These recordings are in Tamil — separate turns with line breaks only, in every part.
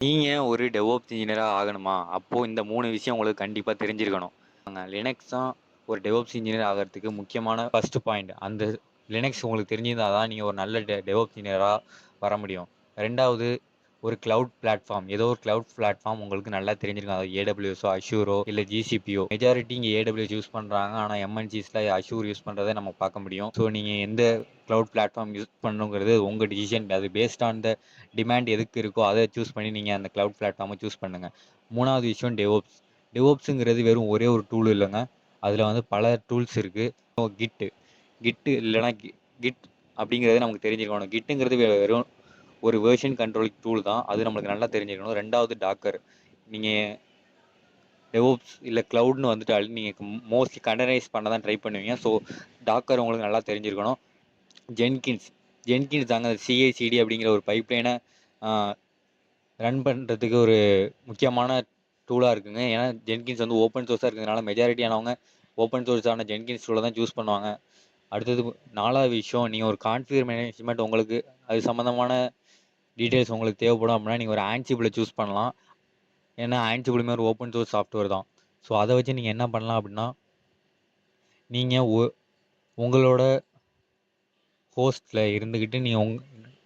நீங்கள் ஒரு டெவோப்ஸ் இன்ஜினியராக ஆகணுமா அப்போது இந்த 3 விஷயம் உங்களுக்கு கண்டிப்பாக தெரிஞ்சிருக்கணும். லினக்ஸ் தான் ஒரு டெவோப்ஸ் இன்ஜினியர் ஆகிறதுக்கு முக்கியமான ஃபர்ஸ்ட் பாயிண்ட். அந்த லினக்ஸ் உங்களுக்கு தெரிஞ்சிருந்தால் தான் நீங்கள் ஒரு நல்ல டெவோப்ஸ் இன்ஜினியராக வர முடியும். ரெண்டாவது, ஒரு கிளவுட் பிளாட்ஃபார்ம், ஏதோ ஒரு கிளவுட் பிளாட்ஃபார்ம் உங்களுக்கு நல்லா தெரிஞ்சிருக்கும். அதாவது ஏடபிள்யூஎஸோ அஷூரோ இல்லை ஜிசிபியோ. மெஜாரிட்டி இங்கே ஏடபிள்யூஎஸ் யூஸ் பண்ணுறாங்க, ஆனால் எம்என்சிஸில் அஷூர் யூஸ் பண்ணுறதை நம்ம பார்க்க முடியும். ஸோ நீங்கள் எந்த கிளவுட் பிளாட்ஃபார்ம் யூஸ் பண்ணுங்கிறது உங்கள் டிசிஷன். அது பேஸ்ட் ஆன் த டிமாண்ட் எதுக்கு இருக்கோ அதை சூஸ் பண்ணி நீங்கள் அந்த கிளவுட் பிளாட்ஃபார்மை சூஸ் பண்ணுங்கள். மூணாவது விஷயம் டெவோப்ஸ். டெவோப்ஸுங்கிறது வெறும் ஒரே ஒரு டூல் இல்லைங்க. அதில் வந்து பல டூல்ஸ் இருக்குது. கிட்டு இல்லைனா கிட் அப்படிங்கிறது நமக்கு தெரிஞ்சிருக்கணும். கிட்டுங்கிறது வெறும் ஒரு வேர்ஷன் கண்ட்ரோல் டூல் தான். அது நம்மளுக்கு நல்லா தெரிஞ்சிருக்கணும். ரெண்டாவது டாக்கர். நீங்கள் டெவோப்ஸ் இல்லை க்ளவுட்னு வந்துட்டாலே நீங்கள் மோஸ்ட்லி கண்டனைஸ் பண்ண தான் ட்ரை பண்ணுவீங்க. ஸோ டாக்கர் உங்களுக்கு நல்லா தெரிஞ்சிருக்கணும். ஜென்கின்ஸ் தாங்க சிஐசிடி அப்படிங்கிற ஒரு பைப்லைனை ரன் பண்ணுறதுக்கு ஒரு முக்கியமான டூலாக இருக்குங்க. ஏன்னா ஜென்கின்ஸ் வந்து ஓப்பன் சோர்ஸாக இருக்கிறதுனால மெஜாரிட்டியானவங்க ஓப்பன் சோர்ஸான ஜென்கின்ஸ் டூலை தான் சூஸ் பண்ணுவாங்க. அடுத்தது 4வது விஷயம், நீங்கள் ஒரு கான்ஃபிகர் மேனேஜ்மெண்ட் உங்களுக்கு அது சம்மந்தமான டீட்டெயில்ஸ் உங்களுக்கு தேவைப்படும் அப்படின்னா நீங்கள் ஒரு ஆன்சிபிளை சூஸ் பண்ணலாம். ஏன்னா ஆன்சிபிளுமே ஒரு ஓப்பன் சோர்ஸ் சாஃப்ட்வேர் தான். ஸோ அதை வச்சு நீங்கள் என்ன பண்ணலாம் அப்படின்னா, நீங்கள் உங்களோட ஹோஸ்ட்டில் இருந்துக்கிட்டு நீங்கள்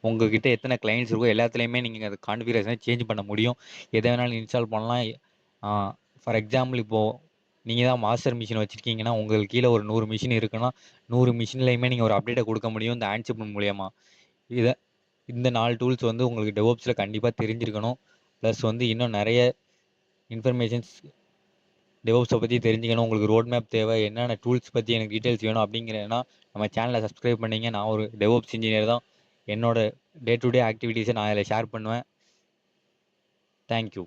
உங்ககிட்ட எத்தனை கிளைண்ட்ஸ் இருக்கோ எல்லாத்துலேயுமே நீங்கள் அது கான்ஃபிகரேஷனை சேஞ்ச் பண்ண முடியும். எதை வேணாலும் இன்ஸ்டால் பண்ணலாம். ஃபார் எக்ஸாம்பிள், இப்போது நீங்கள் தான் மாஸ்டர் மிஷின் வச்சுருக்கீங்கன்னா உங்களுக்கு கீழே ஒரு 100 மிஷின் இருக்குன்னா 100 மிஷின்லையுமே நீங்கள் ஒரு அப்டேட்டை கொடுக்க முடியும் இந்த ஆன்சிபிள் மூலியமாக. இந்த 4 டூல்ஸ் வந்து உங்களுக்கு டெவோப்ஸில் கண்டிப்பாக தெரிஞ்சிருக்கணும். ப்ளஸ் வந்து இன்னும் நிறைய இன்ஃபர்மேஷன்ஸ் டெவோப்ஸை பற்றி தெரிஞ்சுக்கணும். உங்களுக்கு ரோட் மேப் தேவை, என்னென்ன டூல்ஸ் பற்றி எனக்கு டீட்டெயில்ஸ் வேணும் அப்படிங்கிறனா நம்ம சேனலை சப்ஸ்கிரைப் பண்ணிங்க. நான் ஒரு டெவோப்ஸ் இன்ஜினியர் தான். என்னோட டே டு டே ஆக்டிவிட்டீஸை நான் அதில் ஷேர் பண்ணுவேன். தேங்க்யூ.